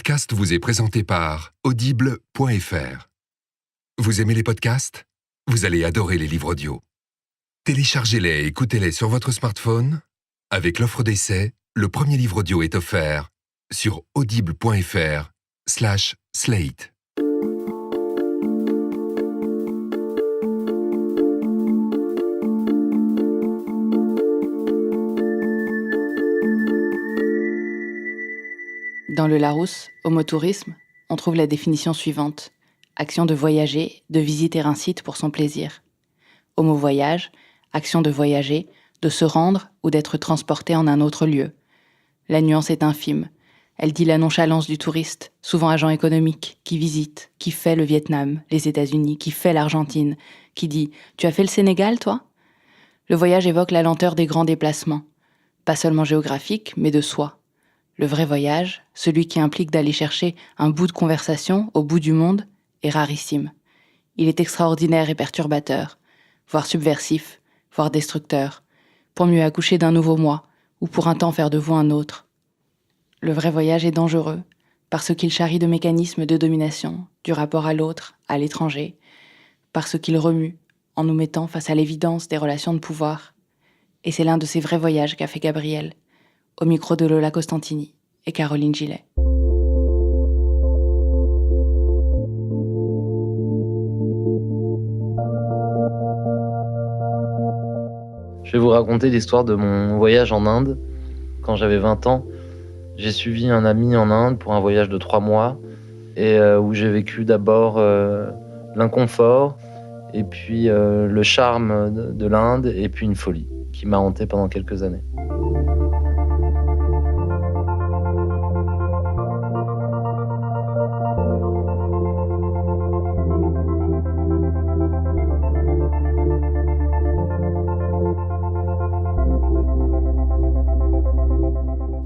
podcast vous est présenté par Audible.fr. Vous aimez les podcasts ? Vous allez adorer les livres audio. Téléchargez-les et écoutez-les sur votre smartphone. Avec l'offre d'essai, le premier livre audio est offert sur audible.fr/slate. Dans le Larousse, homotourisme, on trouve la définition suivante. Action de voyager, de visiter un site pour son plaisir. Homo-voyage, action de voyager, de se rendre ou d'être transporté en un autre lieu. La nuance est infime. Elle dit la nonchalance du touriste, souvent agent économique, qui visite, qui fait le Vietnam, les États-Unis, qui fait l'Argentine, qui dit « Tu as fait le Sénégal, toi ?» Le voyage évoque la lenteur des grands déplacements, pas seulement géographiques, mais de soi. Le vrai voyage, celui qui implique d'aller chercher un bout de conversation au bout du monde, est rarissime. Il est extraordinaire et perturbateur, voire subversif, voire destructeur, pour mieux accoucher d'un nouveau moi, ou pour un temps faire de vous un autre. Le vrai voyage est dangereux, parce qu'il charrie de mécanismes de domination, du rapport à l'autre, à l'étranger, parce qu'il remue, en nous mettant face à l'évidence des relations de pouvoir. Et c'est l'un de ces vrais voyages qu'a fait Gabriel, au micro de Lola Costantini et Caroline Gillet. Je vais vous raconter l'histoire de mon voyage en Inde. Quand j'avais 20 ans, j'ai suivi un ami en Inde pour un voyage de 3 mois et où j'ai vécu d'abord l'inconfort et puis le charme de l'Inde et puis une folie qui m'a hanté pendant quelques années.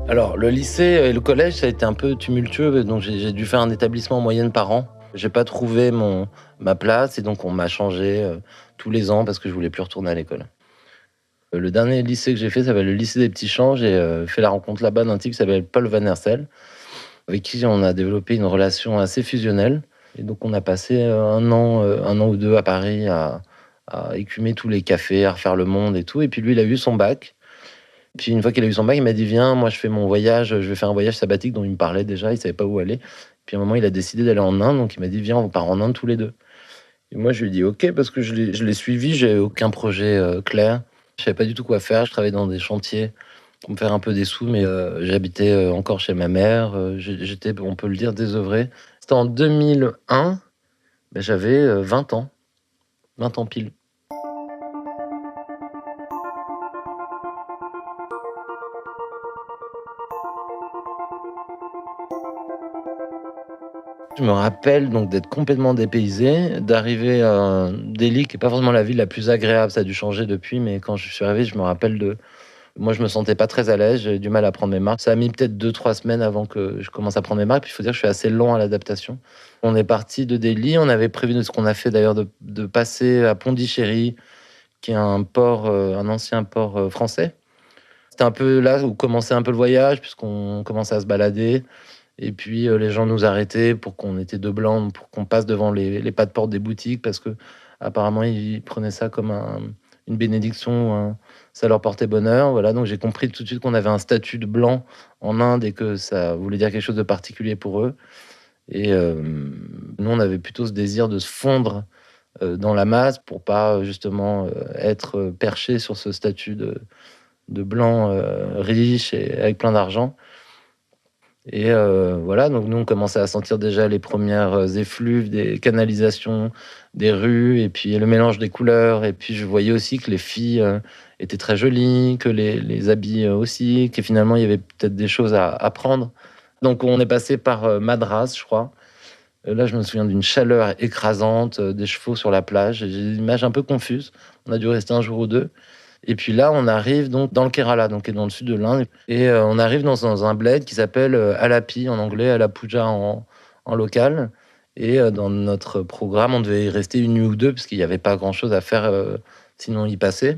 Alors, le lycée et le collège, ça a été un peu tumultueux, donc j'ai dû faire un établissement en moyenne par an. J'ai pas trouvé ma place et donc on m'a changé tous les ans parce que je voulais plus retourner à l'école. Le dernier lycée que j'ai fait s'appelle le lycée des Petits Champs. J'ai fait la rencontre là-bas d'un type qui s'appelle Paul Van Hersel, avec qui on a développé une relation assez fusionnelle. Et donc on a passé un an ou deux à Paris à écumer tous les cafés, à refaire le monde et tout. Et puis lui, il a eu son bac. Puis une fois qu'il a eu son bac, il m'a dit viens, moi je fais mon voyage, je vais faire un voyage sabbatique dont il me parlait déjà, il savait pas où aller. Puis à un moment, il a décidé d'aller en Inde, donc il m'a dit viens, on part en Inde tous les deux. Et moi je lui ai dit ok, parce que je l'ai suivi, j'avais aucun projet clair, je savais pas du tout quoi faire, je travaillais dans des chantiers pour me faire un peu des sous, mais j'habitais encore chez ma mère, j'étais, on peut le dire, désœuvré. C'était en 2001, ben, j'avais 20 ans pile. Je me rappelle donc d'être complètement dépaysé, d'arriver à Delhi, qui n'est pas forcément la ville la plus agréable, ça a dû changer depuis, mais quand je suis arrivé, je me rappelle moi, je me sentais pas très à l'aise, j'avais du mal à prendre mes marques. Ça a mis peut-être 2-3 semaines avant que je commence à prendre mes marques, puis il faut dire que je suis assez lent à l'adaptation. On est parti de Delhi, on avait prévu ce qu'on a fait d'ailleurs de passer à Pondichéry, qui est un port, un ancien port français. C'était un peu là où commençait un peu le voyage, puisqu'on commençait à se balader. Et puis les gens nous arrêtaient pour qu'on était deux blancs, pour qu'on passe devant les pas de porte des boutiques, parce que apparemment ils prenaient ça comme une bénédiction, ça leur portait bonheur. Voilà, donc j'ai compris tout de suite qu'on avait un statut de blanc en Inde et que ça voulait dire quelque chose de particulier pour eux. Et nous, on avait plutôt ce désir de se fondre dans la masse pour pas justement être perché sur ce statut de blanc riche et avec plein d'argent. Et voilà, donc nous, on commençait à sentir déjà les premières effluves des canalisations, des rues, et puis le mélange des couleurs. Et puis je voyais aussi que les filles étaient très jolies, que les habits aussi, que finalement, il y avait peut-être des choses à apprendre. Donc on est passé par Madras, je crois. Là, je me souviens d'une chaleur écrasante, des chevaux sur la plage. J'ai des images un peu confuses. On a dû rester un jour ou deux. Et puis là, on arrive donc dans le Kerala, donc qui est dans le sud de l'Inde. Et on arrive dans un bled qui s'appelle Alapi en anglais, Alappuzha en local. Et dans notre programme, on devait y rester une nuit ou deux, parce qu'il n'y avait pas grand-chose à faire, sinon y passer.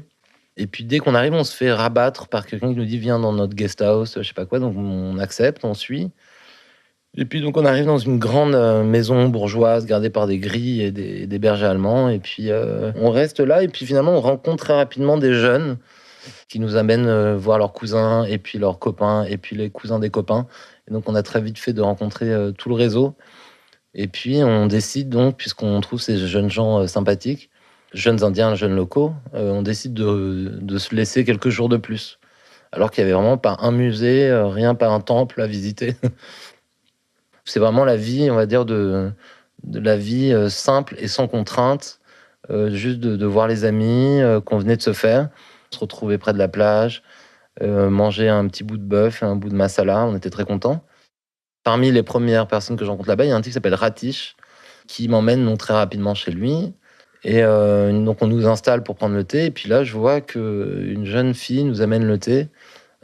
Et puis dès qu'on arrive, on se fait rabattre par quelqu'un qui nous dit « Viens dans notre guest house », je sais pas quoi. Donc on accepte, on suit. Et puis donc on arrive dans une grande, maison bourgeoise gardée par des grilles et des bergers allemands et puis, on reste là et puis finalement on rencontre très rapidement des jeunes qui nous amènent, voir leurs cousins et puis leurs copains et puis les cousins des copains et donc on a très vite fait de rencontrer, tout le réseau et puis on décide donc, puisqu'on trouve ces jeunes gens, sympathiques, jeunes indiens, jeunes locaux, on décide de se laisser quelques jours de plus. Alors qu'il y avait vraiment pas un musée, rien, pas un temple à visiter. C'est vraiment la vie, on va dire, de la vie, simple et sans contrainte, juste de voir les amis, qu'on venait de se faire, se retrouver près de la plage, manger un petit bout de bœuf, un bout de masala, on était très contents. Parmi les premières personnes que je rencontre là-bas, il y a un type qui s'appelle Ratish, qui m'emmène donc très rapidement chez lui et donc on nous installe pour prendre le thé et puis là, je vois qu'une jeune fille nous amène le thé,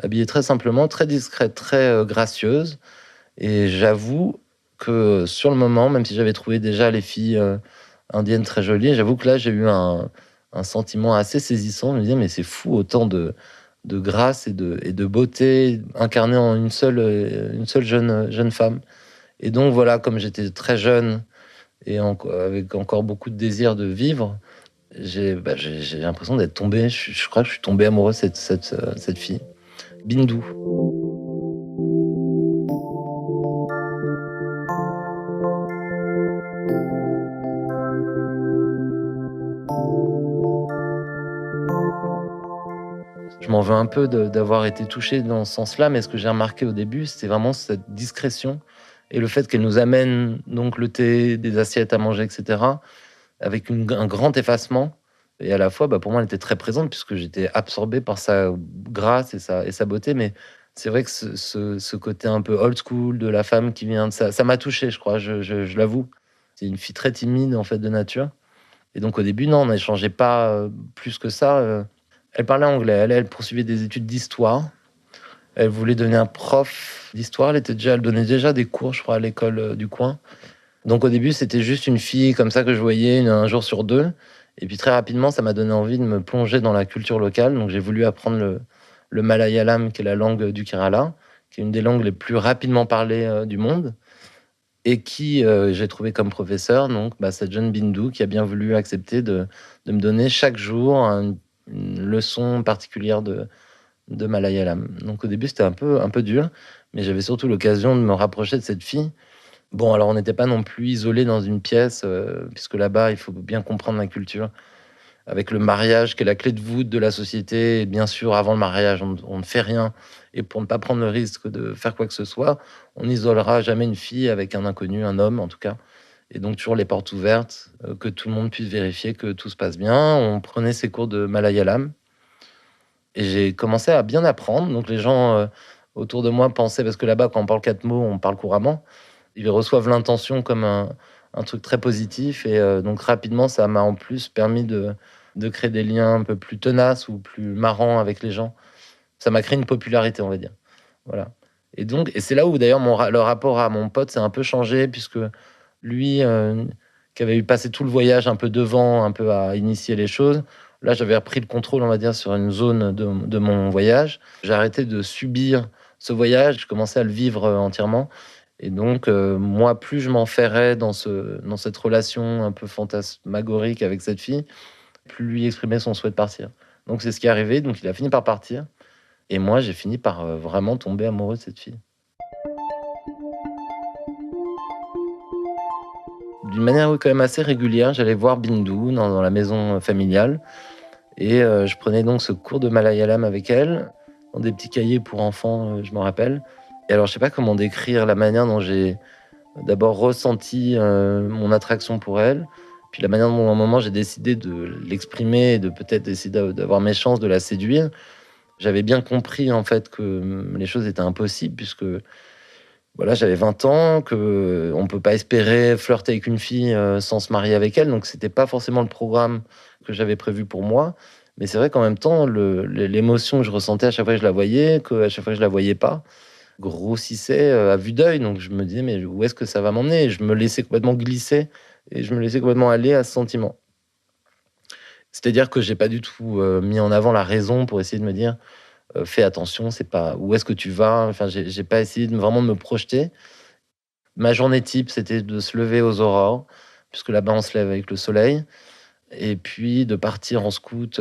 habillée très simplement, très discrète, très, gracieuse et j'avoue que sur le moment, même si j'avais trouvé déjà les filles, indiennes très jolies, j'avoue que là, j'ai eu un sentiment assez saisissant. Je me disais: «Mais c'est fou, autant de grâce et de beauté incarnées en une seule jeune femme» et donc voilà, comme j'étais très jeune et avec encore beaucoup de désir de vivre, j'ai l'impression d'être tombé, je crois que je suis tombé amoureux de cette fille, Bintou. Je m'en veux un peu d'avoir été touché dans ce sens-là, mais ce que j'ai remarqué au début, c'était vraiment cette discrétion et le fait qu'elle nous amène donc le thé, des assiettes à manger, et cetera, avec un grand effacement et à la fois, pour moi, elle était très présente puisque j'étais absorbé par sa grâce et sa beauté, mais c'est vrai que ce côté un peu old school de la femme qui vient de ça m'a touché, je crois, je l'avoue. C'est une fille très timide, en fait, de nature et donc au début, non, on n'échangeait pas, plus que ça, elle parlait anglais, elle poursuivait des études d'histoire. Elle voulait devenir prof d'histoire, elle donnait déjà des cours, je crois, à l'école, du coin. Donc au début, c'était juste une fille comme ça que je voyais un jour sur 2 et puis très rapidement, ça m'a donné envie de me plonger dans la culture locale. Donc j'ai voulu apprendre le malayalam, qui est la langue du Kerala, qui est une des langues les plus rapidement parlées, du monde et qui, j'ai trouvé comme professeur donc cette jeune Bintou qui a bien voulu accepter de me donner chaque jour une leçon particulière de malayalam. Donc au début, c'était un peu dur, mais j'avais surtout l'occasion de me rapprocher de cette fille. Bon, alors on n'était pas non plus isolés dans une pièce, puisque là-bas, il faut bien comprendre la culture. Avec le mariage qui est la clé de voûte de la société, et bien sûr, avant le mariage, on ne fait rien. Et pour ne pas prendre le risque de faire quoi que ce soit, on n'isolera jamais une fille avec un inconnu, un homme en tout cas. Et donc toujours les portes ouvertes, que tout le monde puisse vérifier que tout se passe bien. On prenait ses cours de malayalam et j'ai commencé à bien apprendre. Donc les gens, autour de moi pensaient parce que là-bas, quand on parle 4 mots, on parle couramment. Ils reçoivent l'intention comme un truc très positif et donc rapidement, ça m'a en plus permis de créer des liens un peu plus tenaces ou plus marrants avec les gens. Ça m'a créé une popularité, on va dire. Voilà et c'est là où d'ailleurs le rapport à mon pote s'est un peu changé puisque lui, qui avait eu passé tout le voyage un peu devant, un peu à initier les choses, là, j'avais repris le contrôle, on va dire, sur une zone de mon voyage. J'ai arrêté de subir ce voyage, je commençais à le vivre, entièrement et donc moi, plus je m'enferrais dans cette relation un peu fantasmagorique avec cette fille, plus lui exprimait son souhait de partir. Donc c'est ce qui est arrivé, donc il a fini par partir et moi, j'ai fini par, vraiment tomber amoureux de cette fille. D'une manière, oui, quand même assez régulière, j'allais voir Bintou dans la maison, familiale et je prenais donc ce cours de malayalam avec elle, dans des petits cahiers pour enfants, je m'en rappelle et alors je sais pas comment décrire la manière dont j'ai d'abord ressenti, mon attraction pour elle, puis la manière dont à un moment j'ai décidé de l'exprimer et de peut-être essayer d'avoir mes chances de la séduire. J'avais bien compris en fait que, les choses étaient impossibles puisque, voilà, j'avais 20 ans, qu'on ne peut pas espérer flirter avec une fille, sans se marier avec elle, donc c'était pas forcément le programme que j'avais prévu pour moi. Mais c'est vrai qu'en même temps, l'émotion que je ressentais à chaque fois que je la voyais, qu'à chaque fois que je la voyais pas, grossissait, à vue d'œil. Donc je me disais: «Mais où est-ce que ça va m'emmener?» Et je me laissais complètement glisser et je me laissais complètement aller à ce sentiment. C'est-à-dire que j'ai pas du tout, mis en avant la raison pour essayer de me dire: «Fais attention, c'est pas où est-ce que tu vas?» Enfin, j'ai pas essayé vraiment de me projeter Ma journée type, c'était de se lever aux aurores, puisque là-bas, on se lève avec le soleil, et puis de partir en scout,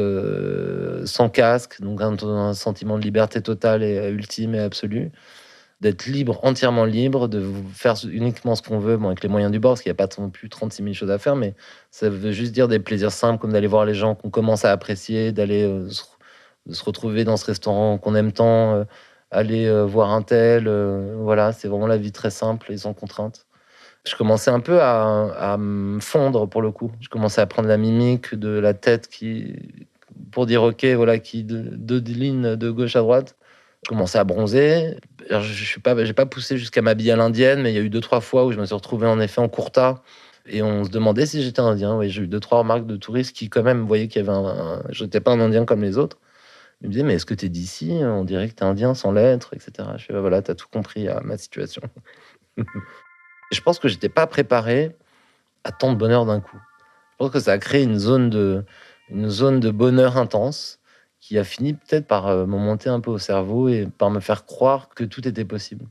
sans casque, donc un sentiment de liberté totale et ultime et absolue. D'être libre, entièrement libre, de faire uniquement ce qu'on veut, bon, avec les moyens du bord, parce qu'il n'y a pas non plus 36 000 choses à faire, mais ça veut juste dire des plaisirs simples, comme d'aller voir les gens qu'on commence à apprécier, d'aller de se retrouver dans ce restaurant qu'on aime tant, aller voir un tel. Voilà, c'est vraiment la vie très simple et sans contrainte. Je commençais un peu à me fondre pour le coup. Je commençais à prendre la mimique de la tête pour dire OK, voilà, qui deux lignes de gauche à droite. Je commençais à bronzer. Alors, j'ai pas poussé jusqu'à m'habiller à l'indienne, mais il y a eu 2-3 fois où je me suis retrouvé en effet en kurta et on se demandait si j'étais indien. Oui, j'ai eu 2-3 remarques de touristes qui quand même voyaient qu'il y avait j'étais pas un indien comme les autres. Ils me disaient: «Mais est-ce que tu es d'ici? On dirait que tu es indien sans l'être» et cetera. Je fais: «Bah, voilà, tu as tout compris à ma situation». Je pense que j'étais pas préparé à tant de bonheur d'un coup. Je pense que ça a créé une zone de bonheur intense qui a fini peut-être par, me monter un peu au cerveau et par me faire croire que tout était possible.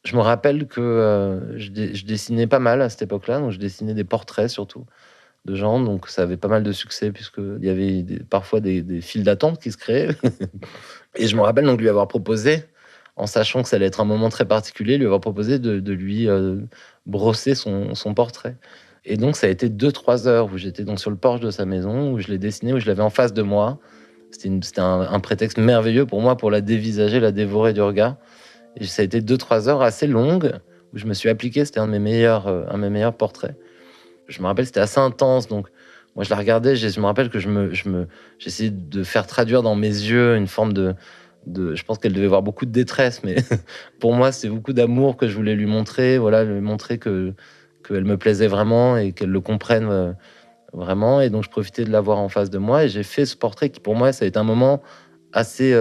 Je me rappelle que, je dessinais pas mal à cette époque-là, donc je dessinais des portraits surtout de gens, donc ça avait pas mal de succès puisqu'il y avait parfois des files d'attente qui se créaient et je me rappelle donc lui avoir proposé, en sachant que ça allait être un moment très particulier, lui avoir proposé de lui, brosser son portrait. Et donc ça a été 2-3 heures où j'étais donc sur le porche de sa maison, où je l'ai dessiné, où je l'avais en face de moi. C'était un prétexte merveilleux pour moi pour la dévisager, la dévorer du regard. Et ça a été 2-3 heures assez longues où je me suis appliqué. C'était un de mes meilleurs portraits. Je me rappelle, c'était assez intense, donc moi je la regardais, je me rappelle que j'essayais de faire traduire dans mes yeux une forme je pense qu'elle devait voir beaucoup de détresse, mais pour moi, c'est beaucoup d'amour que je voulais lui montrer, voilà, lui montrer qu'elle me plaisait vraiment et qu'elle le comprenne, vraiment. Et donc je profitais de l'avoir en face de moi et j'ai fait ce portrait qui pour moi, ça a été un moment assez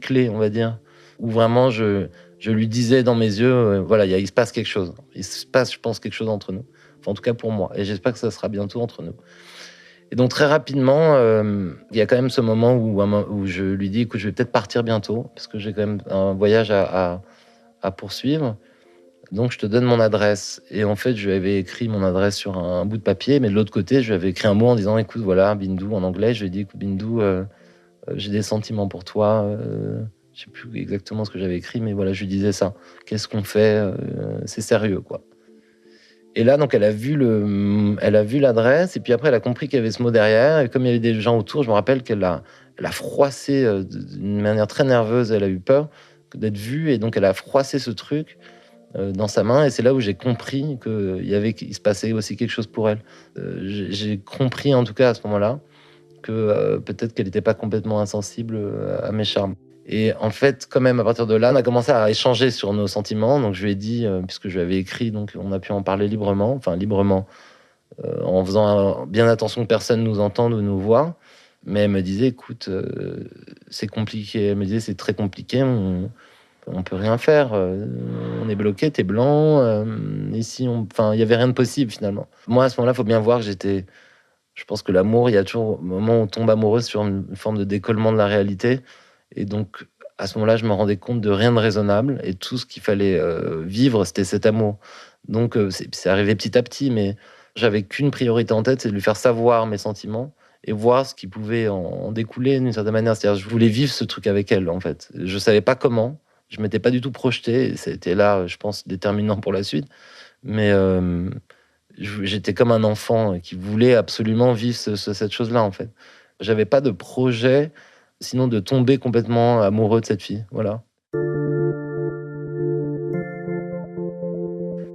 clé, on va dire, où vraiment je lui disais dans mes yeux, voilà, il se passe quelque chose. Il se passe, je pense, quelque chose entre nous. Enfin, en tout cas pour moi, et j'espère que ça sera bientôt entre nous. Et donc très rapidement, il y a quand même ce moment où je lui dis: «Écoute, je vais peut-être partir bientôt parce que j'ai quand même un voyage à poursuivre. Donc je te donne mon adresse». Et en fait, je lui avais écrit mon adresse sur un bout de papier, mais de l'autre côté, je lui avais écrit un mot en disant: «Écoute, voilà, Bindou», en anglais. Je lui ai dit: «Écoute, Bindou, j'ai des sentiments pour toi». Je sais plus exactement ce que j'avais écrit, mais voilà, je lui disais ça. «Qu'est-ce qu'on fait? C'est sérieux, quoi». Et là, donc, elle a vu l'adresse et puis après, elle a compris qu'il y avait ce mot derrière. Et comme il y avait des gens autour, je me rappelle elle a froissé d'une manière très nerveuse. Elle a eu peur d'être vue et donc elle a froissé ce truc dans sa main. Et c'est là où j'ai compris qu'il se passait aussi quelque chose pour elle. J'ai compris, en tout cas à ce moment-là, que peut-être qu'elle n'était pas complètement insensible à mes charmes. Et en fait, quand même, à partir de là, on a commencé à échanger sur nos sentiments. Donc, je lui ai dit, puisque je lui avais écrit, donc on a pu en parler librement, enfin librement, en faisant bien attention que personne nous entende ou nous voit. Mais elle me disait, écoute, c'est compliqué. Elle me disait, c'est très compliqué, on peut rien faire. On est bloqué, t'es blanc. Ici, enfin, il y avait rien de possible finalement. Moi, à ce moment-là, il faut bien voir que je pense que l'amour, il y a toujours un moment où on tombe amoureux sur une forme de décollement de la réalité. Et donc, à ce moment-là, je me rendais compte de rien de raisonnable et tout ce qu'il fallait vivre, c'était cet amour. Donc, c'est arrivé petit à petit, mais j'avais qu'une priorité en tête, c'est de lui faire savoir mes sentiments et voir ce qui pouvait en découler d'une certaine manière. C'est-à-dire, je voulais vivre ce truc avec elle, en fait. Je savais pas comment, je m'étais pas du tout projeté. Et ça a été là, je pense, déterminant pour la suite. Mais j'étais comme un enfant qui voulait absolument vivre cette chose-là, en fait. J'avais pas de projet, sinon de tomber complètement amoureux de cette fille, voilà.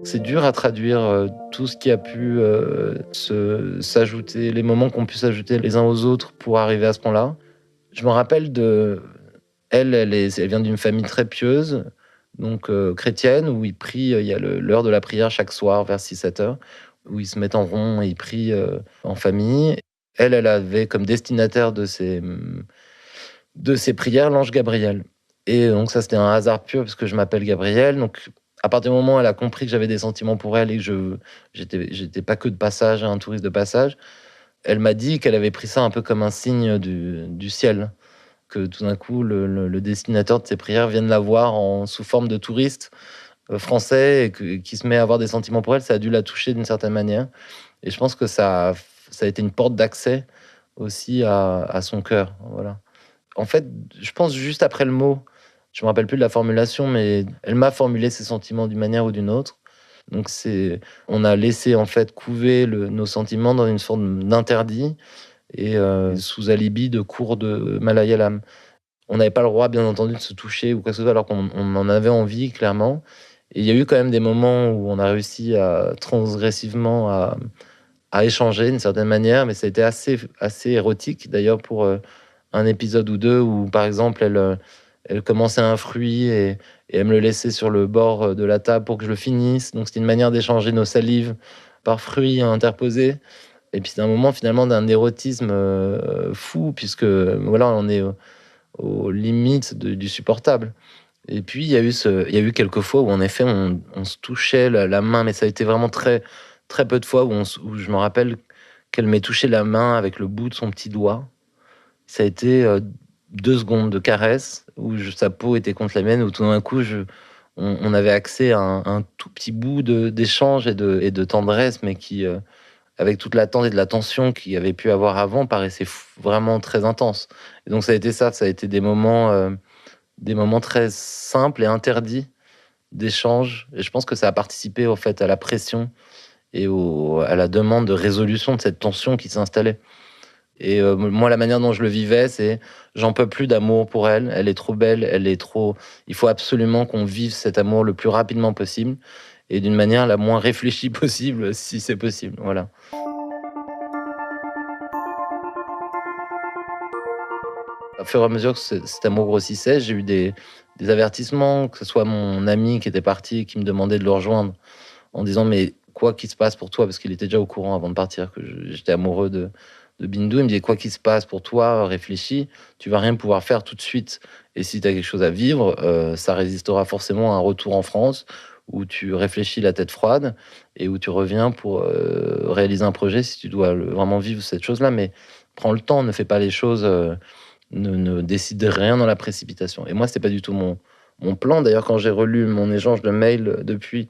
C'est dur à traduire, tout ce qui a pu, s'ajouter, les moments qui ont pu s'ajouter les uns aux autres pour arriver à ce point-là. Je me rappelle elle vient d'une famille très pieuse, donc chrétienne, où ils prient, il y a l'heure de la prière chaque soir vers 6-7 heures, où ils se mettent en rond et ils prient, en famille. Elle avait comme destinataire de ses prières l'ange Gabriel. Et donc ça, c'était un hasard pur parce que je m'appelle Gabriel. Donc à partir du moment où elle a compris que j'avais des sentiments pour elle et que j'étais pas que de passage, un touriste de passage, elle m'a dit qu'elle avait pris ça un peu comme un signe du ciel, que tout d'un coup le destinateur de ses prières vienne la voir sous forme de touriste français et qui se met à avoir des sentiments pour elle, ça a dû la toucher d'une certaine manière. Et je pense que ça a été une porte d'accès aussi à son cœur. Voilà. En fait, je pense juste après le mot, je me rappelle plus de la formulation, mais elle m'a formulé ses sentiments d'une manière ou d'une autre. Donc on a laissé en fait couver nos sentiments dans une forme d'interdit et sous alibi de cours de Malayalam. On n'avait pas le droit, bien entendu, de se toucher ou quoi que ce soit, alors qu'on en avait envie, clairement. Et il y a eu quand même des moments où on a réussi transgressivement à échanger d'une certaine manière, mais ça a été assez érotique, d'ailleurs, pour un épisode ou deux où, par exemple, elle commençait un fruit et elle me le laissait sur le bord de la table pour que je le finisse. Donc, c'était une manière d'échanger nos salives par fruits interposés. Et puis, c'est un moment, finalement, d'un érotisme fou, puisque, voilà, on est aux limites du supportable. Et puis, il y a eu quelques fois où, en effet, on se touchait la main, mais ça a été vraiment très, très peu de fois où je me rappelle qu'elle m'ait touché la main avec le bout de son petit doigt. Ça a été 2 secondes de caresse où sa peau était contre la mienne, où tout d'un coup, on avait accès à un tout petit bout d'échange et de tendresse, mais qui, avec toute l'attente et de la tension qu'il y avait pu avoir avant, paraissait vraiment très intense. Et donc ça a été ça, ça a été des moments très simples et interdits d'échange. Et je pense que ça a participé au fait à la pression et à la demande de résolution de cette tension qui s'installait. Et moi, la manière dont je le vivais, c'est j'en peux plus d'amour pour elle. Elle est trop belle, elle est trop. Il faut absolument qu'on vive cet amour le plus rapidement possible et d'une manière la moins réfléchie possible, si c'est possible. Voilà. Au fur et à mesure que cet amour grossissait, j'ai eu des avertissements, que ce soit mon ami qui était parti et qui me demandait de le rejoindre en disant mais quoi qu'il se passe pour toi, parce qu'il était déjà au courant avant de partir que j'étais amoureux de Bintou, il me disait quoi qu'il se passe pour toi, réfléchis, tu vas rien pouvoir faire tout de suite. Et si tu as quelque chose à vivre, ça résistera forcément à un retour en France où tu réfléchis la tête froide et où tu reviens pour réaliser un projet si tu dois vraiment vivre cette chose-là. Mais prends le temps, ne fais pas les choses. Ne décide rien dans la précipitation. Et moi, c'était pas du tout mon plan. D'ailleurs, quand j'ai relu mon échange de mails depuis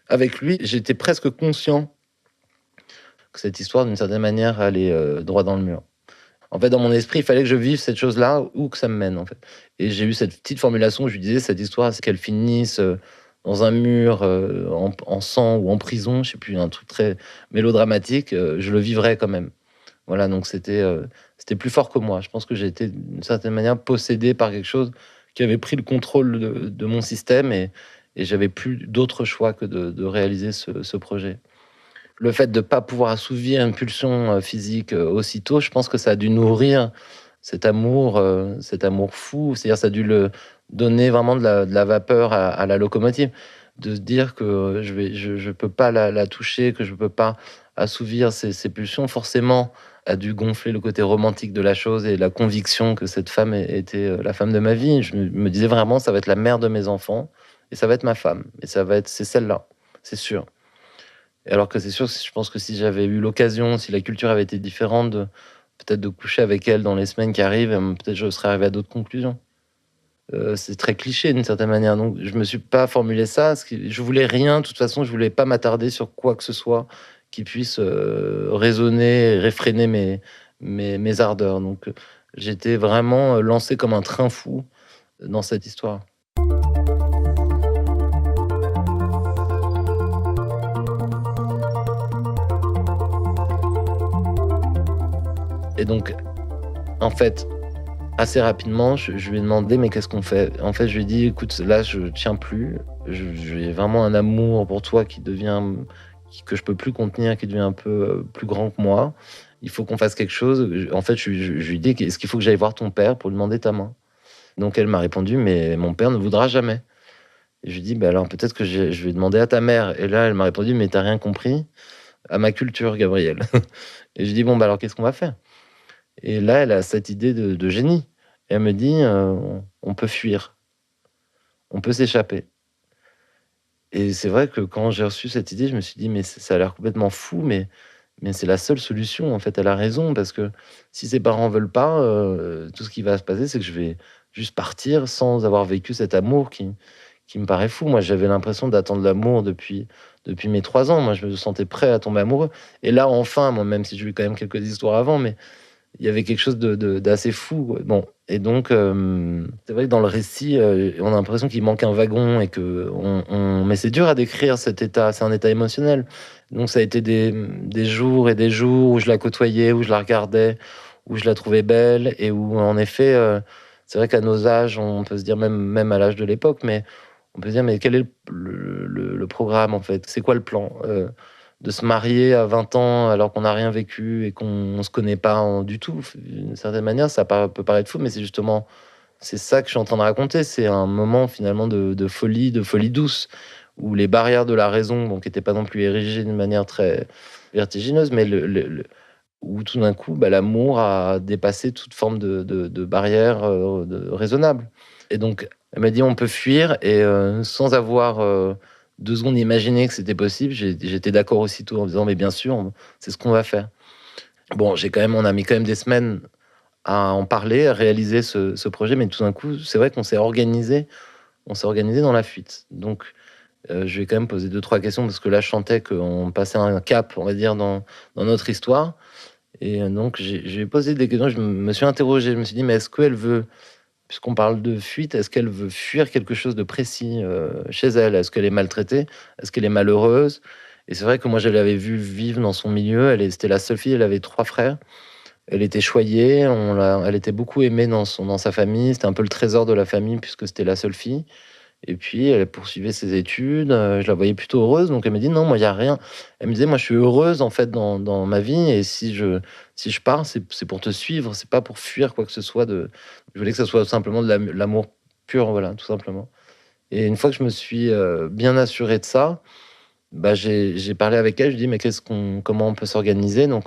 avec lui, j'étais presque conscient que cette histoire, d'une certaine manière, allait droit dans le mur. En fait, dans mon esprit, il fallait que je vive cette chose-là où que ça me mène, en fait. Et j'ai eu cette petite formulation où je lui disais, cette histoire, c'est qu'elle finisse dans un mur, en sang ou en prison, je sais plus, un truc très mélodramatique, je le vivrais quand même. Voilà, donc c'était plus fort que moi. Je pense que j'ai été d'une certaine manière possédé par quelque chose qui avait pris le contrôle de mon système et j'avais plus d'autre choix que de réaliser ce projet. Le fait de ne pas pouvoir assouvir une pulsion physique aussitôt, je pense que ça a dû nourrir cet amour fou. C'est-à-dire ça a dû le donner vraiment de la vapeur à la locomotive, de se dire que je peux pas la toucher, que je peux pas assouvir ces pulsions. Forcément, a dû gonfler le côté romantique de la chose et la conviction que cette femme était la femme de ma vie. Je me disais vraiment, ça va être la mère de mes enfants et ça va être ma femme. Et c'est celle-là, c'est sûr. Et alors que c'est sûr, je pense que si j'avais eu l'occasion, si la culture avait été différente, peut-être de coucher avec elle dans les semaines qui arrivent, peut-être je serais arrivé à d'autres conclusions. C'est très cliché d'une certaine manière, donc je me suis pas formulé ça. Je voulais rien, de toute façon, je voulais pas m'attarder sur quoi que ce soit qui puisse raisonner, réfréner mes ardeurs. Donc j'étais vraiment lancé comme un train fou dans cette histoire. Et donc, en fait, assez rapidement, je lui ai demandé: «Mais qu'est-ce qu'on fait?» En fait, je lui ai dit: «Écoute, là, je tiens plus. J'ai vraiment un amour pour toi que je peux plus contenir, qui devient un peu, plus grand que moi. Il faut qu'on fasse quelque chose». En fait, je lui ai dit: «Est-ce qu'il faut que j'aille voir ton père pour lui demander ta main?» Donc elle m'a répondu: «Mais mon père ne voudra jamais». Et je lui ai dit: «Bah, alors peut-être que je vais demander à ta mère». Et là, elle m'a répondu: «Mais tu as rien compris à ma culture, Gabriel». Et je lui ai dit: «Bon, bah, alors qu'est-ce qu'on va faire?» Et là, elle a cette idée de génie. Elle me dit: On peut fuir, on peut s'échapper». Et c'est vrai que quand j'ai reçu cette idée, je me suis dit: «Mais ça a l'air complètement fou, mais c'est la seule solution, en fait». Elle a raison, parce que si ses parents veulent pas, tout ce qui va se passer, c'est que je vais juste partir sans avoir vécu cet amour qui me paraît fou. Moi, j'avais l'impression d'attendre l'amour depuis mes 3 ans. Moi, je me sentais prêt à tomber amoureux. Et là, enfin, moi, même si j'ai eu quand même quelques histoires avant, mais il y avait quelque chose d'assez fou. Bon, et donc, c'est vrai que dans le récit, on a l'impression qu'il manque un wagon et mais c'est dur à décrire cet état. C'est un état émotionnel. Donc, ça a été des jours et des jours où je la côtoyais, où je la regardais, où je la trouvais belle et où, en effet, c'est vrai qu'à nos âges, on peut se dire, même à l'âge de l'époque, mais on peut se dire, mais quel est le programme, en fait? C'est quoi le plan? De se marier à 20 ans alors qu'on n'a rien vécu et qu'on ne se connaît pas du tout. D'une certaine manière, peut paraître fou, mais c'est ça que je suis en train de raconter. C'est un moment finalement de folie douce, où les barrières de la raison, donc, n'étaient pas non plus érigées d'une manière très vertigineuse, mais où tout d'un coup, l'amour a dépassé toute forme de barrière raisonnable. Et donc, elle m'a dit, on peut fuir, et sans avoir 2 secondes imaginé que c'était possible, j'étais d'accord aussitôt en disant, mais bien sûr, c'est ce qu'on va faire. Bon, on a mis quand même des semaines à en parler, à réaliser ce projet, mais tout d'un coup, c'est vrai qu'on s'est organisé dans la fuite. Donc, je vais quand même poser 2-3 questions, parce que là, je sentais qu'on passait un cap, on va dire, dans notre histoire. Et donc, j'ai posé des questions, je me suis interrogé, je me suis dit, mais est-ce qu'elle veut, puisqu'on parle de fuite, est-ce qu'elle veut fuir quelque chose de précis chez elle? Est-ce qu'elle est maltraitée? Est-ce qu'elle est malheureuse? Et c'est vrai que moi, je l'avais vue vivre dans son milieu. C'était la seule fille, elle avait 3 frères. Elle était choyée, elle était beaucoup aimée dans sa famille. C'était un peu le trésor de la famille, puisque c'était la seule fille. Et puis, elle poursuivait ses études. Je la voyais plutôt heureuse. Donc, elle me dit, non, moi, il n'y a rien. Elle me disait, moi, je suis heureuse, en fait, dans ma vie. Et si je pars, c'est pour te suivre. C'est pas pour fuir quoi que ce soit. Je voulais que ce soit simplement de l'amour pur, voilà, tout simplement. Et une fois que je me suis bien assuré de ça, j'ai parlé avec elle. Je lui ai dit, mais comment on peut s'organiser? Donc,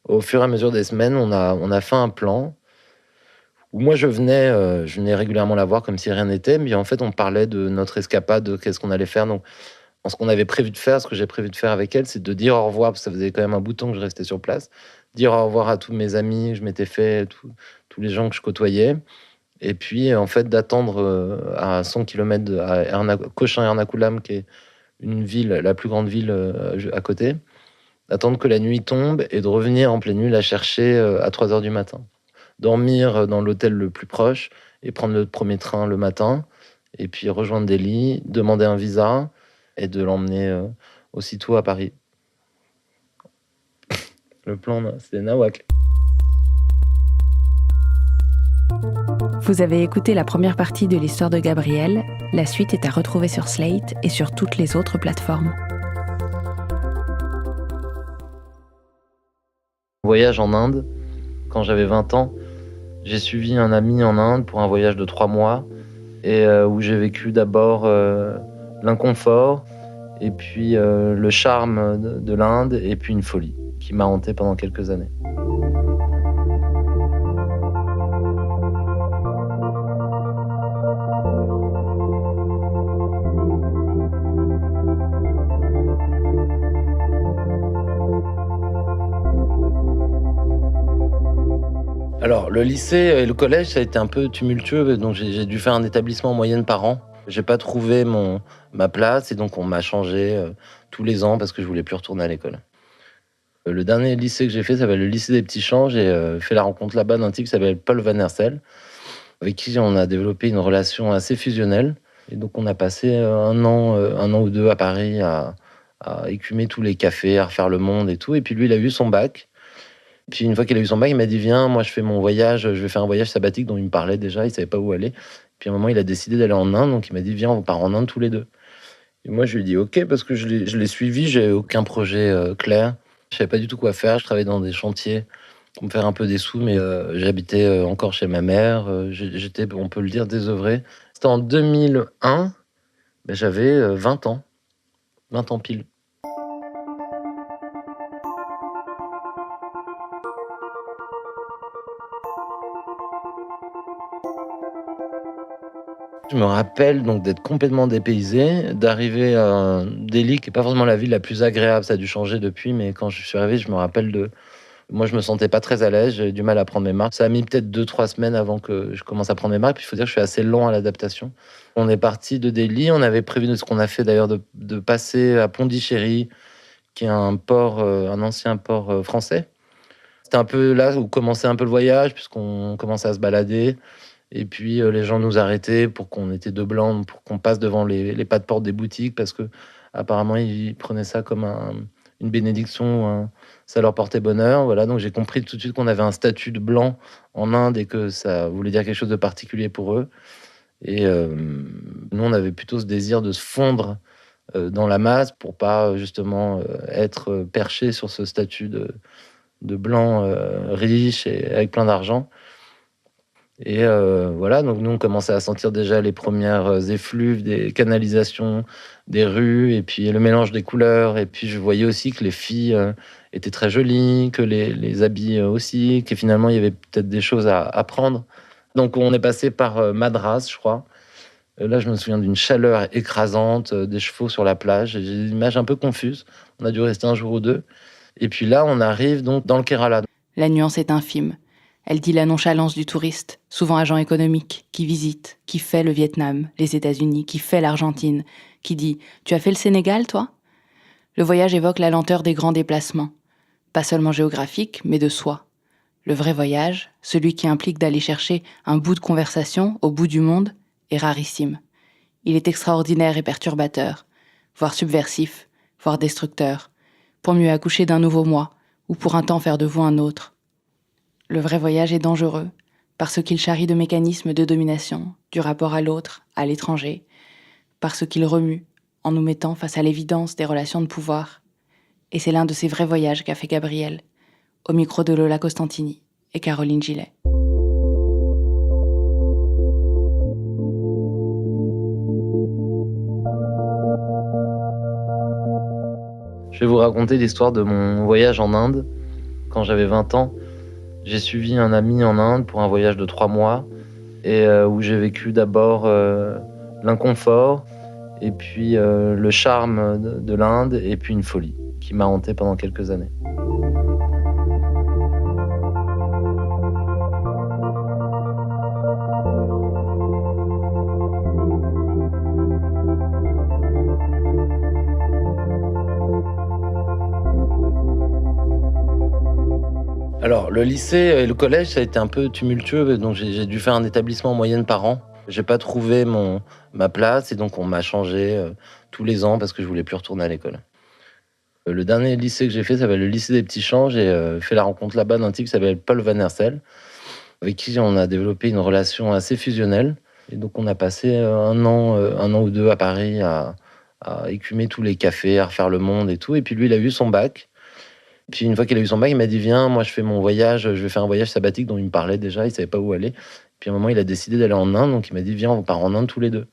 au fur et à mesure des semaines, on a fait un plan où moi je venais régulièrement la voir comme si rien n'était, mais en fait on parlait de notre escapade, de qu'est-ce qu'on allait faire. Donc, ce qu'on avait prévu de faire, ce que j'ai prévu de faire avec elle, c'est de dire au revoir, parce que ça faisait quand même un bout de temps que je restais sur place, dire au revoir à tous mes amis que je m'étais fait, tous les gens que je côtoyais, et puis en fait d'attendre à 100 km à Cochin-Ernakulam, qui est une ville, la plus grande ville à côté, d'attendre que la nuit tombe et de revenir en pleine nuit la chercher à 3 heures du matin. Dormir dans l'hôtel le plus proche et prendre le premier train le matin, et puis rejoindre Delhi, demander un visa et de l'emmener aussitôt à Paris. Le plan, c'est nawak. Vous avez écouté la première partie de l'histoire de Gabrielle. La suite est à retrouver sur Slate et sur toutes les autres plateformes. Voyage en Inde. Quand j'avais 20 ans, j'ai suivi un ami en Inde pour un voyage de 3 mois, et où j'ai vécu d'abord l'inconfort, et puis le charme de l'Inde, et puis une folie qui m'a hanté pendant quelques années. Alors, le lycée et le collège, ça a été un peu tumultueux, donc j'ai dû faire un établissement en moyenne par an. J'ai pas trouvé ma place, et donc on m'a changé tous les ans parce que je voulais plus retourner à l'école. Le dernier lycée que j'ai fait s'appelle le lycée des Petits Champs. J'ai fait la rencontre là-bas d'un type qui s'appelle Paul Van Hersel, avec qui on a développé une relation assez fusionnelle. Et donc on a passé un an ou 2 à Paris à écumer tous les cafés, à refaire le monde et tout. Et puis lui, il a eu son bac. Puis une fois qu'il a eu son bac, il m'a dit, viens, moi je fais mon voyage, je vais faire un voyage sabbatique dont il me parlait déjà, il savait pas où aller. Puis à un moment, il a décidé d'aller en Inde, donc il m'a dit, viens, on part en Inde tous les deux. Et moi, je lui ai dit, ok, parce que je l'ai suivi, j'avais aucun projet clair, je savais pas du tout quoi faire, je travaillais dans des chantiers pour me faire un peu des sous, mais j'habitais encore chez ma mère, j'étais, on peut le dire, désœuvré. C'était en 2001, j'avais 20 ans pile. Je me rappelle donc d'être complètement dépaysé, d'arriver à Delhi, qui n'est pas forcément la ville la plus agréable, ça a dû changer depuis, mais quand je suis arrivé, je me rappelle Moi, je me sentais pas très à l'aise, j'avais du mal à prendre mes marques. Ça a mis peut-être 2-3 semaines avant que je commence à prendre mes marques. Puis il faut dire que je suis assez lent à l'adaptation. On est parti de Delhi, on avait prévu ce qu'on a fait d'ailleurs de passer à Pondichéry, qui est un port, un ancien port français. C'était un peu là où commençait un peu le voyage, puisqu'on commençait à se balader. Et puis les gens nous arrêtaient pour qu'on était deux blancs, pour qu'on passe devant les pas de porte des boutiques, parce que apparemment ils prenaient ça comme une bénédiction, ça leur portait bonheur. Voilà, donc j'ai compris tout de suite qu'on avait un statut de blanc en Inde et que ça voulait dire quelque chose de particulier pour eux. Et nous, on avait plutôt ce désir de se fondre dans la masse pour pas justement être perché sur ce statut de blanc riche et avec plein d'argent. Et voilà, donc nous, on commençait à sentir déjà les premières effluves des canalisations, des rues, et puis le mélange des couleurs. Et puis je voyais aussi que les filles étaient très jolies, que les habits aussi, que finalement, il y avait peut-être des choses à apprendre. Donc on est passé par Madras, je crois. Là, je me souviens d'une chaleur écrasante, des chevaux sur la plage. J'ai des images un peu confuses. On a dû rester un jour ou deux. Et puis là, on arrive donc dans le Kerala. La nuance est infime. Elle dit la nonchalance du touriste, souvent agent économique, qui visite, qui fait le Vietnam, les États-Unis, qui fait l'Argentine, qui dit « Tu as fait le Sénégal, toi ?» Le voyage évoque la lenteur des grands déplacements, pas seulement géographiques, mais de soi. Le vrai voyage, celui qui implique d'aller chercher un bout de conversation au bout du monde, est rarissime. Il est extraordinaire et perturbateur, voire subversif, voire destructeur, pour mieux accoucher d'un nouveau moi, ou pour un temps faire de vous un autre. Le vrai voyage est dangereux, parce qu'il charrie de mécanismes de domination, du rapport à l'autre, à l'étranger, parce qu'il remue, en nous mettant face à l'évidence des relations de pouvoir. Et c'est l'un de ces vrais voyages qu'a fait Gabriel, au micro de Lola Costantini et Caroline Gillet. Je vais vous raconter l'histoire de mon voyage en Inde. Quand j'avais 20 ans, j'ai suivi un ami en Inde pour un voyage de 3 mois et où j'ai vécu d'abord l'inconfort et puis le charme de l'Inde et puis une folie qui m'a hanté pendant quelques années. Alors, le lycée et le collège, ça a été un peu tumultueux, donc j'ai dû faire un établissement en moyenne par an. J'ai pas trouvé ma place et donc on m'a changé tous les ans parce que je voulais plus retourner à l'école. Le dernier lycée que j'ai fait s'appelle le lycée des Petits Champs. J'ai fait la rencontre là-bas d'un type qui s'appelle Paul Van Hersel, avec qui on a développé une relation assez fusionnelle. Et donc on a passé un an ou deux à Paris à écumer tous les cafés, à refaire le monde et tout. Et puis lui, il a eu son bac. Puis une fois qu'il a eu son bac, il m'a dit viens, moi je fais mon voyage, je vais faire un voyage sabbatique dont il me parlait déjà, il savait pas où aller. Puis à un moment, il a décidé d'aller en Inde, donc il m'a dit viens, on part en Inde tous les deux.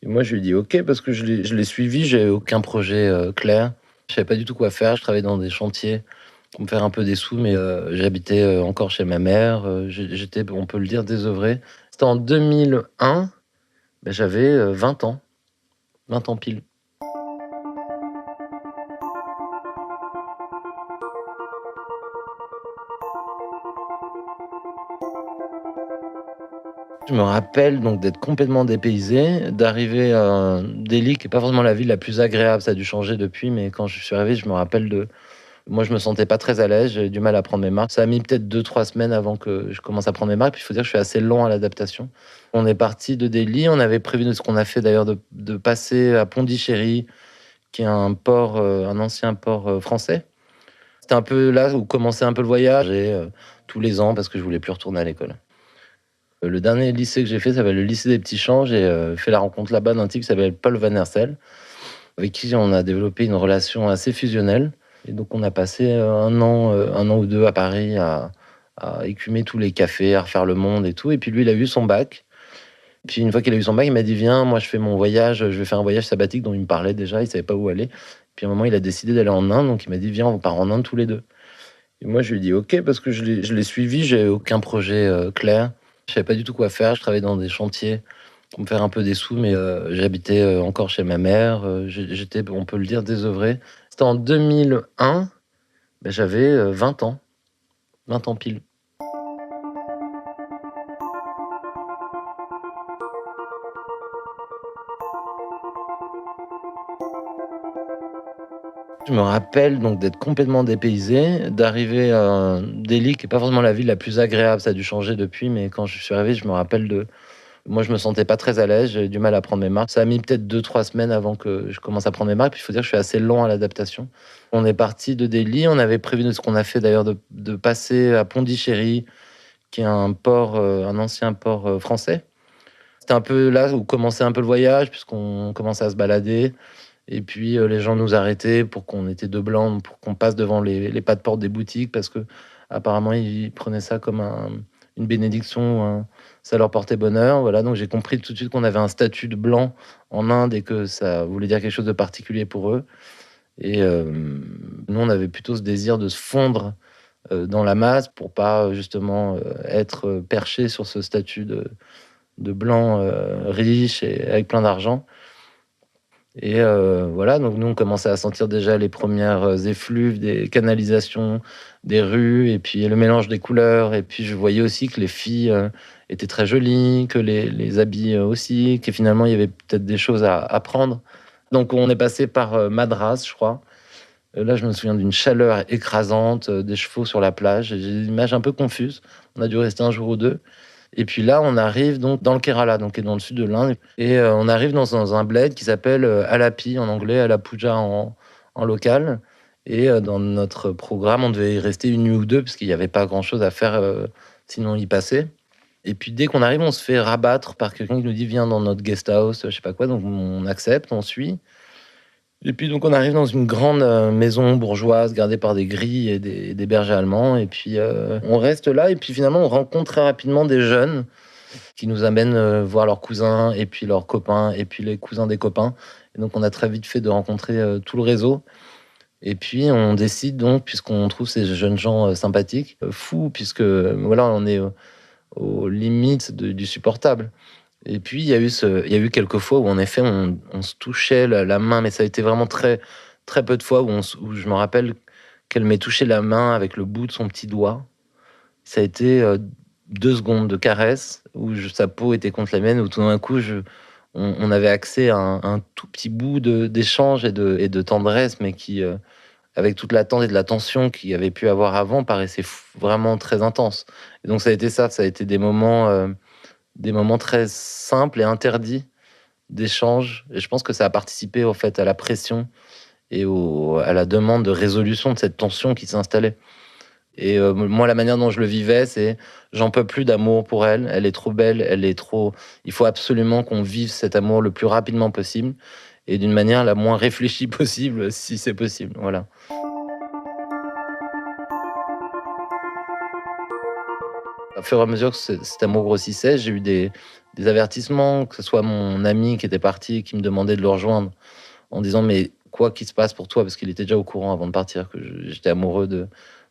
Et moi je lui ai dit ok, parce que je l'ai suivi, j'avais aucun projet clair, je savais pas du tout quoi faire, je travaillais dans des chantiers pour me faire un peu des sous, mais j'habitais encore chez ma mère, j'étais, on peut le dire, désœuvré. C'était en 2001, ben, j'avais 20 ans, 20 ans pile. Je me rappelle donc d'être complètement dépaysé, d'arriver à Delhi, qui n'est pas forcément la ville la plus agréable, ça a dû changer depuis, mais quand je suis arrivé, je me rappelle de... Moi, je me sentais pas très à l'aise, j'avais du mal à prendre mes marques. Ça a mis peut-être 2-3 semaines avant que je commence à prendre mes marques, puis il faut dire que je suis assez lent à l'adaptation. On est parti de Delhi, on avait prévu ce qu'on a fait d'ailleurs de passer à Pondichéry, qui est un port, un ancien port français. C'était un peu là où commençait un peu le voyage, et tous les ans, parce que je voulais plus retourner à l'école. Le dernier lycée que j'ai fait s'appelle le lycée des Petits Champs. J'ai fait la rencontre là-bas d'un type qui s'appelle Paul Van Hersel, avec qui on a développé une relation assez fusionnelle. Et donc on a passé un an ou deux à Paris à écumer tous les cafés, à refaire le monde et tout. Et puis lui, il a eu son bac. Puis une fois qu'il a eu son bac, il m'a dit viens, moi je fais mon voyage, je vais faire un voyage sabbatique dont il me parlait déjà, il savait pas où aller. Puis à un moment, il a décidé d'aller en Inde, donc il m'a dit viens, on part en Inde tous les deux. Et moi je lui ai dit ok, parce que je l'ai suivi, j'avais aucun projet clair. Je savais pas du tout quoi faire. Je travaillais dans des chantiers pour me faire un peu des sous, mais j'habitais encore chez ma mère. J'étais, on peut le dire, désœuvré. C'était en 2001. Ben, j'avais 20 ans. 20 ans pile. Je me rappelle donc d'être complètement dépaysé, d'arriver à Delhi, qui est pas forcément la ville la plus agréable, ça a dû changer depuis, mais quand je suis arrivé, je me rappelle de moi, je me sentais pas très à l'aise, j'avais du mal à prendre mes marques. Ça a mis peut-être 2-3 semaines avant que je commence à prendre mes marques, puis il faut dire que je suis assez lent à l'adaptation. On est parti de Delhi, on avait prévu ce qu'on a fait d'ailleurs de passer à Pondichéry, qui est un port, un ancien port, français. C'était un peu là où commençait un peu le voyage, puisqu'on commençait à se balader. Et puis, les gens nous arrêtaient pour qu'on était 2 blancs, pour qu'on passe devant les pas de porte des boutiques parce que apparemment ils prenaient ça comme une bénédiction, ça leur portait bonheur. Voilà, donc j'ai compris tout de suite qu'on avait un statut de blanc en Inde et que ça voulait dire quelque chose de particulier pour eux. Et nous, on avait plutôt ce désir de se fondre, dans la masse pour pas, justement, être perché sur ce statut de blanc, riche et avec plein d'argent. Et voilà, donc nous, on commençait à sentir déjà les premières effluves des canalisations, des rues et puis le mélange des couleurs et puis je voyais aussi que les filles, étaient très jolies, que les habits, aussi, que finalement il y avait peut-être des choses à apprendre. Donc on est passé par, Madras, je crois. Là, je me souviens d'une chaleur écrasante, des chevaux sur la plage et j'ai des images un peu confuses. On a dû rester un jour ou 2. Et puis là, on arrive donc dans le Kerala, donc qui est dans le sud de l'Inde et on arrive dans un bled qui s'appelle, Alapi en anglais, Alappuzha en local et dans notre programme, on devait y rester 1 nuit ou 2 parce qu'il y avait pas grand-chose à faire, sinon y passer. Et puis dès qu'on arrive, on se fait rabattre par quelqu'un qui nous dit: «Viens dans notre guest house», je sais pas quoi, donc on accepte, on suit. Et puis donc on arrive dans une grande, maison bourgeoise gardée par des grilles et des bergers allemands et puis, on reste là et puis finalement on rencontre très rapidement des jeunes qui nous amènent, voir leurs cousins et puis leurs copains et puis les cousins des copains et donc on a très vite fait de rencontrer, tout le réseau et puis on décide donc puisqu'on trouve ces jeunes gens, sympathiques, fous puisque, voilà, on est, aux limites du supportable. Et puis il y a eu quelques fois où en effet on se touchait la main, mais ça a été vraiment très très peu de fois où je me rappelle qu'elle m'ait touché la main avec le bout de son petit doigt. Ça a été, 2 secondes de caresse où sa peau était contre la mienne, où tout d'un coup on avait accès à un tout petit bout d'échange et de tendresse, mais qui, avec toute l'attente et de la tension qu'il y avait pu avoir avant, paraissait vraiment très intense. Et donc ça a été ça, ça a été des moments très simples et interdits d'échange et je pense que ça a participé, au fait, à la pression et à la demande de résolution de cette tension qui s'installait et moi, la manière dont je le vivais, c'est: «J'en peux plus d'amour pour elle, elle est trop belle, elle est trop il faut absolument qu'on vive cet amour le plus rapidement possible et d'une manière la moins réfléchie possible, si c'est possible», voilà. Au fur et à mesure que cet amour grossissait, j'ai eu des avertissements, que ce soit mon ami qui était parti, qui me demandait de le rejoindre en disant: «Mais quoi qu'il se passe pour toi», parce qu'il était déjà au courant avant de partir que j'étais amoureux de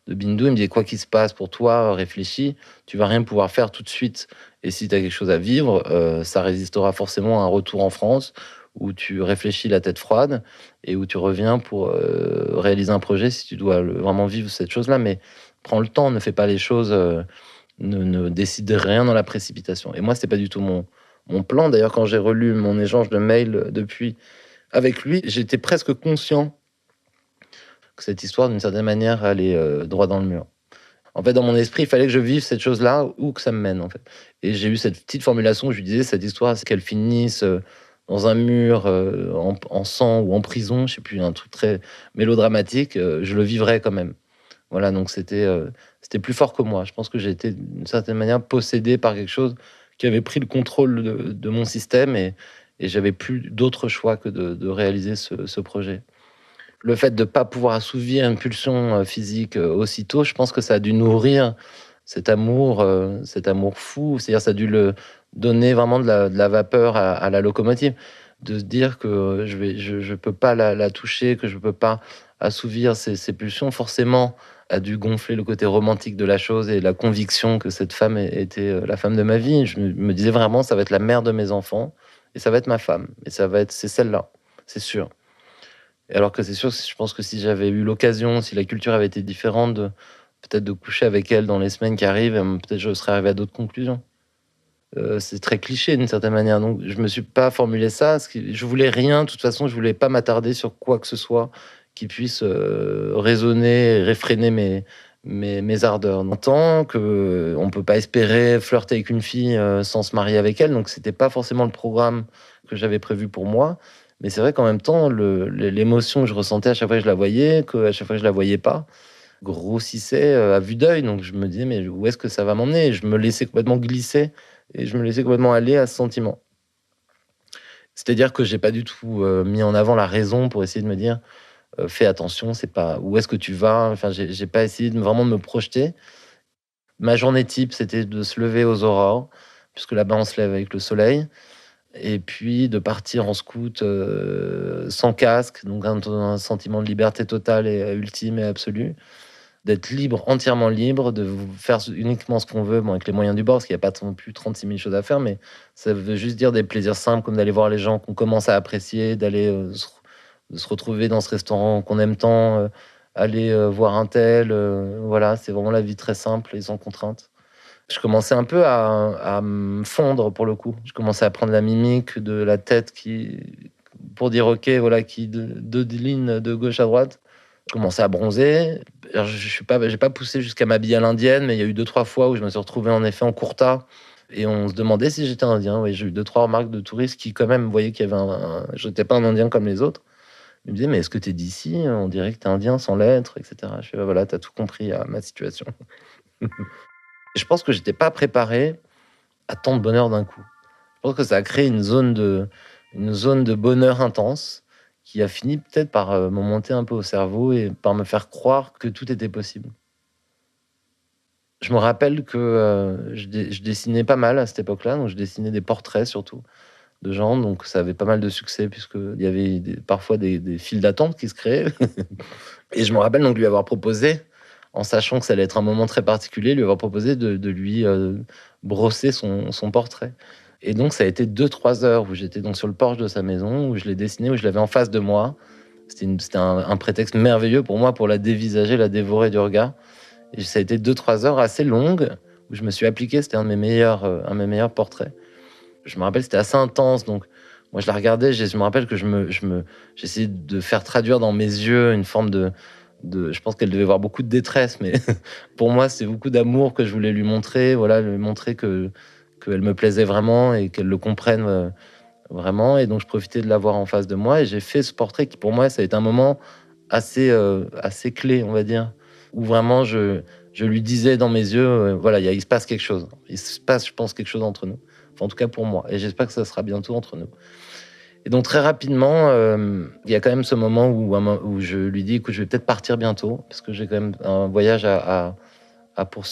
Bintou. Il me disait: «Quoi qu'il se passe pour toi, réfléchis, tu vas rien pouvoir faire tout de suite et si tu as quelque chose à vivre, ça résistera forcément à un retour en France où tu réfléchis la tête froide et où tu reviens pour, réaliser un projet si tu dois vraiment vivre cette chose-là. Mais prends le temps, ne fais pas les choses, ne décide de rien dans la précipitation» et moi, c'était pas du tout mon plan. D'ailleurs, quand j'ai relu mon échange de mails, depuis avec lui, j'étais presque conscient que cette histoire, d'une certaine manière, allait, droit dans le mur. En fait, dans mon esprit, il fallait que je vive cette chose-là, où que ça me mène, en fait et j'ai eu cette petite formulation où je lui disais: «Cette histoire, c'est qu'elle finisse, dans un mur, en sang ou en prison», je sais plus, un truc très mélodramatique, je le vivrais quand même. Voilà, donc c'était plus fort que moi. Je pense que j'ai été d'une certaine manière possédé par quelque chose qui avait pris le contrôle de mon système et j'avais plus d'autre choix que de réaliser ce projet. Le fait de pas pouvoir assouvir une pulsion, physique, aussitôt, je pense que ça a dû nourrir cet amour fou. C'est-à-dire ça a dû le donner vraiment de la vapeur à la locomotive. De se dire que je peux pas la toucher, que je peux pas assouvir ces pulsions, forcément, a dû gonfler le côté romantique de la chose et la conviction que cette femme était, la femme de ma vie. Je me disais vraiment: «Ça va être la mère de mes enfants et ça va être ma femme et c'est celle-là, c'est sûr». Et alors que c'est sûr, je pense que si j'avais eu l'occasion, si la culture avait été différente, peut-être de coucher avec elle dans les semaines qui arrivent, peut-être je serais arrivé à d'autres conclusions. C'est très cliché d'une certaine manière, donc je me suis pas formulé ça. Je voulais rien, de toute façon, je voulais pas m'attarder sur quoi que ce soit qui puisse raisonner et réfréner mes ardeurs. On entend qu'on peut pas espérer flirter avec une fille sans se marier avec elle, donc c'était pas forcément le programme que j'avais prévu pour moi. Mais c'est vrai qu'en même temps, l'émotion que je ressentais à chaque fois que je la voyais, qu'à chaque fois que je la voyais pas, grossissait à vue d'œil. Donc je me disais, mais où est-ce que ça va m'emmener? Et je me laissais complètement glisser et je me laissais complètement aller à ce sentiment. C'est-à-dire que j'ai pas du tout mis en avant la raison pour essayer de me dire, fais attention, c'est pas où est-ce que tu vas. Enfin, j'ai pas essayé vraiment de me projeter. Ma journée type, c'était de se lever aux aurores, puisque là-bas on se lève avec le soleil, et puis de partir en scout sans casque, donc un sentiment de liberté totale et ultime et absolue. D'être libre, entièrement libre, de faire uniquement ce qu'on veut, bon, avec les moyens du bord, parce qu'il n'y a pas non plus 36 000 choses à faire, mais ça veut juste dire des plaisirs simples, comme d'aller voir les gens qu'on commence à apprécier, d'aller de se retrouver dans ce restaurant qu'on aime tant, aller voir un tel, voilà, c'est vraiment la vie très simple et sans contrainte. Je commençais un peu à me fondre pour le coup. Je commençais à prendre la mimique de la tête pour dire OK, voilà, qui deux lignes de gauche à droite. Je commençais à bronzer. Alors, j'ai pas poussé jusqu'à m'habiller à l'indienne, mais il y a eu 2-3 fois où je me suis retrouvé en effet en kurta et on se demandait si j'étais indien. Oui, j'ai eu 2-3 remarques de touristes qui quand même voyaient qu'il y avait j'étais pas un indien comme les autres. Ils me disaient: «Mais est-ce que tu es d'ici? On dirait que tu es indien sans l'être» et cetera. Je fais: «Bah, voilà, tu as tout compris à ma situation». Je pense que j'étais pas préparé à tant de bonheur d'un coup. Je pense que ça a créé une zone de bonheur intense qui a fini peut-être par me monter un peu au cerveau et par me faire croire que tout était possible. Je me rappelle que je dessinais pas mal à cette époque-là, donc je dessinais des portraits surtout de gens, donc ça avait pas mal de succès puisqu'il y avait parfois des files d'attente qui se créaient. Et je me rappelle donc lui avoir proposé, en sachant que ça allait être un moment très particulier, lui avoir proposé de lui brosser son portrait. Et donc ça a été 2-3 heures où j'étais donc sur le porche de sa maison, où je l'ai dessiné, où je l'avais en face de moi. C'était un prétexte merveilleux pour moi pour la dévisager, la dévorer du regard. Et ça a été 2-3 heures assez longues où je me suis appliqué. C'était un de mes meilleurs portraits. Je me rappelle, c'était assez intense. Donc moi, je la regardais. Je me rappelle que j'essayais de faire traduire dans mes yeux une forme je pense qu'elle devait voir beaucoup de détresse, mais pour moi, c'est beaucoup d'amour que je voulais lui montrer. Voilà, lui montrer qu'elle me plaisait vraiment et qu'elle le comprenne vraiment. Et donc, je profitais de l'avoir en face de moi et j'ai fait ce portrait qui, pour moi, ça a été un moment assez clé, on va dire, où vraiment je lui disais dans mes yeux, voilà, il se passe quelque chose. Il se passe, je pense, quelque chose entre nous. Enfin, en tout cas pour moi. Et j'espère que ça sera bientôt entre nous. Et donc très rapidement, il y a quand même ce moment où je lui dis: «Écoute, je vais peut-être partir bientôt parce que j'ai quand même un voyage à poursuivre».